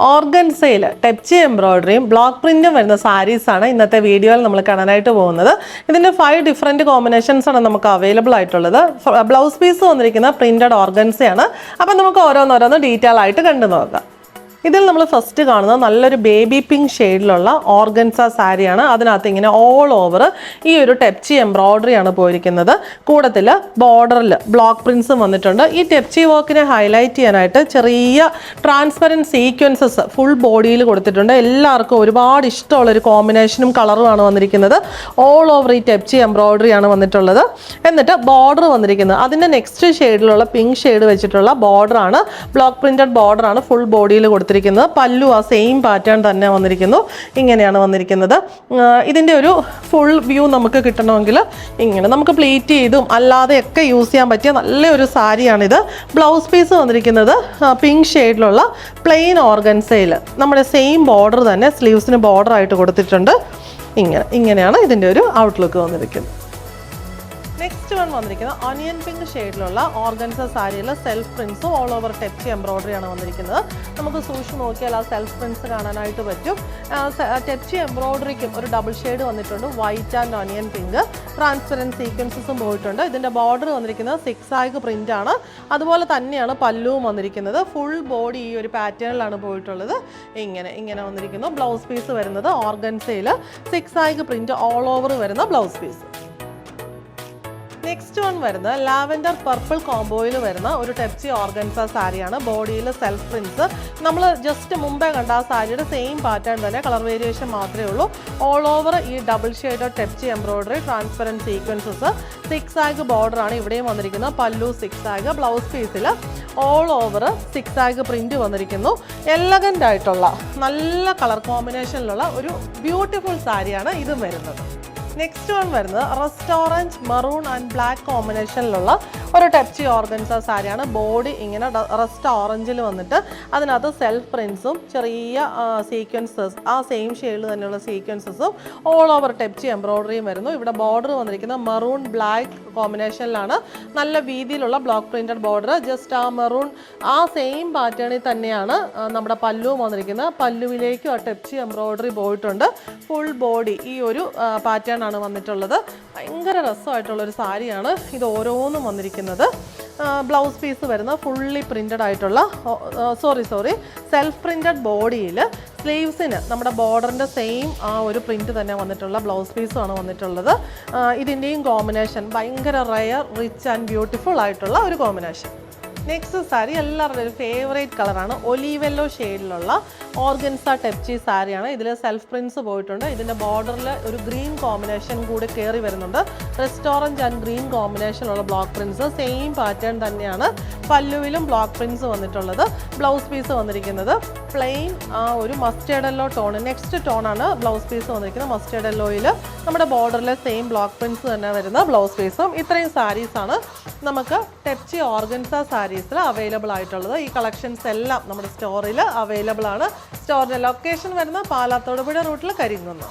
ഓർഗൻസയിൽ tepchi എംബ്രോയിഡറിയും block പ്രിന്റും വരുന്ന സാരീസാണ് ഇന്നത്തെ വീഡിയോയിൽ നമ്മൾ കാണാനായിട്ട് പോകുന്നത്. ഇതിൻ്റെ 5 ഡിഫറെൻറ്റ് കോമ്പിനേഷൻസ് ആണ് നമുക്ക് അവൈലബിൾ ആയിട്ടുള്ളത്. ബ്ലൗസ് പീസ് വന്നിരിക്കുന്ന പ്രിന്റഡ് ഓർഗൻസയാണ്. അപ്പം നമുക്ക് ഓരോന്നോരോന്ന് ഡീറ്റെയിൽ ആയിട്ട് കണ്ടു നോക്കാം. ഇതിൽ നമ്മൾ ഫസ്റ്റ് കാണുന്നത് നല്ലൊരു ബേബി പിങ്ക് ഷെയ്ഡിലുള്ള ഓർഗൻസ സാരിയാണ്. അതിനകത്ത് ഇങ്ങനെ ഓൾ ഓവർ ഈ ഒരു ടെപ്ചി എംബ്രോയിഡറിയാണ് പോയിരിക്കുന്നത്. കൂടത്തിൽ ബോർഡറിൽ ബ്ലോക്ക് പ്രിൻസും വന്നിട്ടുണ്ട്. ഈ ടെപ്ചി വർക്കിനെ ഹൈലൈറ്റ് ചെയ്യാനായിട്ട് ചെറിയ ട്രാൻസ്പെറൻറ്റ് സീക്വൻസസ് ഫുൾ ബോഡിയിൽ കൊടുത്തിട്ടുണ്ട്. എല്ലാവർക്കും ഒരുപാട് ഇഷ്ടമുള്ളൊരു കോമ്പിനേഷനും കളറുമാണ് വന്നിരിക്കുന്നത്. ഓൾ ഓവർ ഈ ടെപ്ചി എംബ്രോയിഡറിയാണ് വന്നിട്ടുള്ളത്. എന്നിട്ട് ബോർഡർ വന്നിരിക്കുന്നത് അതിൻ്റെ നെക്സ്റ്റ് ഷെയ്ഡിലുള്ള പിങ്ക് ഷെയ്ഡ് വെച്ചിട്ടുള്ള ബോർഡറാണ്. ബ്ലോക്ക് പ്രിൻറ്റഡ് ബോർഡറാണ് ഫുൾ ബോഡിയിൽ കൊടുത്തിരിക്കുന്നത്. പല്ലു ആ സെയിം പാറ്റേൺ തന്നെ വന്നിരിക്കുന്നു. ഇങ്ങനെയാണ് വന്നിരിക്കുന്നത്. ഇതിൻ്റെ ഒരു ഫുൾ വ്യൂ നമുക്ക് കിട്ടണമെങ്കിൽ ഇങ്ങനെ നമുക്ക് പ്ലീറ്റ് ചെയ്തും അല്ലാതെയൊക്കെ യൂസ് ചെയ്യാൻ പറ്റിയ നല്ലൊരു സാരിയാണിത്. ബ്ലൗസ് പീസ് വന്നിരിക്കുന്നത് പിങ്ക് ഷെയ്ഡിലുള്ള പ്ലെയിൻ ഓർഗൻസയിൽ നമ്മുടെ സെയിം ബോർഡർ തന്നെ സ്ലീവ്സിന് ബോർഡർ ആയിട്ട് കൊടുത്തിട്ടുണ്ട്. ഇങ്ങനെയാണ് ഇതിൻ്റെ ഒരു ഔട്ട്ലുക്ക് വന്നിരിക്കുന്നത്. നെക്സ്റ്റ് വൺ വന്നിരിക്കുന്നത് ഓണിയൻ പിങ്ക് ഷെയ്ഡിലുള്ള ഓർഗൻസ സാരിയിൽ സെൽഫ് പ്രിൻസും ഓൾ ഓവർ ടെപ്ചി എംബ്രോയിഡറിയാണ് വന്നിരിക്കുന്നത്. നമുക്ക് സൂക്ഷിച്ച് നോക്കിയാൽ ആ സെൽഫ് പ്രിൻസ് കാണാനായിട്ട് പറ്റും. ടെപ്ചി എംബ്രോയിഡറിക്കും ഒരു ഡബിൾ ഷെയ്ഡ് വന്നിട്ടുണ്ട്, white and onion pink. Transparent സീക്വൻസസും പോയിട്ടുണ്ട്. ഇതിൻ്റെ ബോർഡർ വന്നിരിക്കുന്നത് 6 ആഗ് പ്രിൻ്റ് ആണ്. അതുപോലെ തന്നെയാണ് പല്ലുവും വന്നിരിക്കുന്നത്. ഫുൾ ബോഡി ഈ ഒരു പാറ്റേണിലാണ് പോയിട്ടുള്ളത്. ഇങ്ങനെ വന്നിരിക്കുന്നു. ബ്ലൗസ് പീസ് വരുന്നത് ഓർഗൻസയിൽ 6 ആഗ് പ്രിൻ്റ് ഓൾ ഓവർ വരുന്ന ബ്ലൗസ് പീസ്. നെക്സ്റ്റ് വൺ വരുന്നത് ലാവൻഡർ പർപ്പിൾ കോംബോയിൽ വരുന്ന ഒരു ടെപ്ചി ഓർഗൻസ സാരിയാണ്. ബോഡിയിൽ സെൽഫ് പ്രിൻസ് നമ്മൾ ജസ്റ്റ് മുമ്പേ കണ്ട ആ സാരിയുടെ സെയിം പാറ്റേൺ തന്നെ, കളർ വേരിയേഷൻ മാത്രമേ ഉള്ളൂ. ഓൾ ഓവർ ഈ double shade tepchi embroidery, transparent sequences, 6 ആഗ് ബോർഡറാണ് ഇവിടെയും വന്നിരിക്കുന്നത്. പല്ലു 6 ആഗ്. ബ്ലൗസ് പീസിൽ ഓൾ ഓവർ 6 ആഗ് പ്രിന്റ് വന്നിരിക്കുന്നു. എലഗൻ്റ് ആയിട്ടുള്ള നല്ല കളർ കോമ്പിനേഷനിലുള്ള ഒരു ബ്യൂട്ടിഫുൾ സാരിയാണ് ഇതും വരുന്നത്. നെക്സ്റ്റ് വൺ വരുന്നത് rust orange, maroon and black കോമ്പിനേഷനിലുള്ള ഒരു ടെപ്ചി ഓർഗൻസ സാരിയാണ്. ബോഡി ഇങ്ങനെ റസ്റ്റ് ഓറഞ്ചിൽ വന്നിട്ട് അതിനകത്ത് സെൽഫ് പ്രിൻസും ചെറിയ സീക്വൻസസ്, ആ സെയിം ഷെയ്ഡിൽ തന്നെയുള്ള സീക്വൻസസും ഓൾ ഓവർ ടെപ്ചി എംബ്രോയിഡറിയും വരുന്നു. ഇവിടെ ബോർഡർ വന്നിരിക്കുന്നത് മറൂൺ ബ്ലാക്ക് കോമ്പിനേഷനിലാണ്. നല്ല വീതിയിലുള്ള ബ്ലോക്ക് പ്രിന്റഡ് ബോർഡർ. ജസ്റ്റ് ആ മെറൂൺ ആ സെയിം പാറ്റേണിൽ തന്നെയാണ് നമ്മുടെ പല്ലുവും വന്നിരിക്കുന്നത്. പല്ലുവിലേക്കും ആ ടെപ്ചി എംബ്രോയിഡറി പോയിട്ടുണ്ട്. ഫുൾ ബോഡി ഈ ഒരു പാറ്റേൺ ആണ് വന്നിട്ടുള്ളത്. ഭയങ്കര രസമായിട്ടുള്ളൊരു സാരിയാണ് ഇത് ഓരോന്നും വന്നിരിക്കുന്നത്. ബ്ലൗസ് പീസ് വരുന്ന ഫുള്ളി പ്രിന്റഡ് ആയിട്ടുള്ള സെൽഫ് പ്രിന്റഡ് ബോഡിയിൽ സ്ലീവ്സിന് നമ്മുടെ ബോർഡറിൻ്റെ സെയിം ആ ഒരു പ്രിന്റ് തന്നെ വന്നിട്ടുള്ള ബ്ലൗസ് പീസുമാണ് വന്നിട്ടുള്ളത്. ഇതിൻ്റെയും കോമ്പിനേഷൻ ഭയങ്കര റയർ, റിച്ച് ആൻഡ് ബ്യൂട്ടിഫുൾ ആയിട്ടുള്ള ഒരു കോമ്പിനേഷൻ. നെക്സ്റ്റ് സാരി എല്ലാവരുടെയും ഒരു ഫേവറേറ്റ് കളറാണ്. ഒലീവ് യെല്ലോ ഷെയ്ഡിലുള്ള ഓർഗൻസ ടെപ്ചി സാരിയാണ്. ഇതിൽ സെൽഫ് പ്രിൻസ് പോയിട്ടുണ്ട്. ഇതിൻ്റെ ബോർഡറിൽ ഒരു ഗ്രീൻ കോമ്പിനേഷൻ കൂടി കയറി വരുന്നുണ്ട്. റെസ്റ്റ് ഓറഞ്ച് ആൻഡ് ഗ്രീൻ കോമ്പിനേഷനുള്ള ബ്ലോക്ക് പ്രിൻസ് സെയിം പാറ്റേൺ തന്നെയാണ് പല്ലുവിലും ബ്ലോക്ക് പ്രിൻസ് വന്നിട്ടുള്ളത്. ബ്ലൗസ് പീസ് വന്നിരിക്കുന്നത് പ്ലെയിൻ ആ ഒരു മസ്റ്റേർഡ് യെല്ലോ ടോൺ, നെക്സ്റ്റ് ടോണാണ് ബ്ലൗസ് പീസ് വന്നിരിക്കുന്നത്. മസ്റ്റേർഡ് യെല്ലോയിൽ നമ്മുടെ ബോർഡറിലെ സെയിം ബ്ലോക്ക് പ്രിൻസ് തന്നെ വരുന്ന ബ്ലൗസ് പീസും. ഇത്രയും സാരീസാണ് നമുക്ക് ടെപ്ചി ഓർഗൻസ സാരീസിൽ അവൈലബിൾ ആയിട്ടുള്ളത്. ഈ കളക്ഷൻസ് എല്ലാം നമ്മുടെ സ്റ്റോറിൽ അവൈലബിൾ ആണ്. സ്റ്റോറിൻ്റെ ലൊക്കേഷൻ വരുന്ന പാലാ തൊടുപുഴ റൂട്ടിൽ കരിങ്കുന്നം.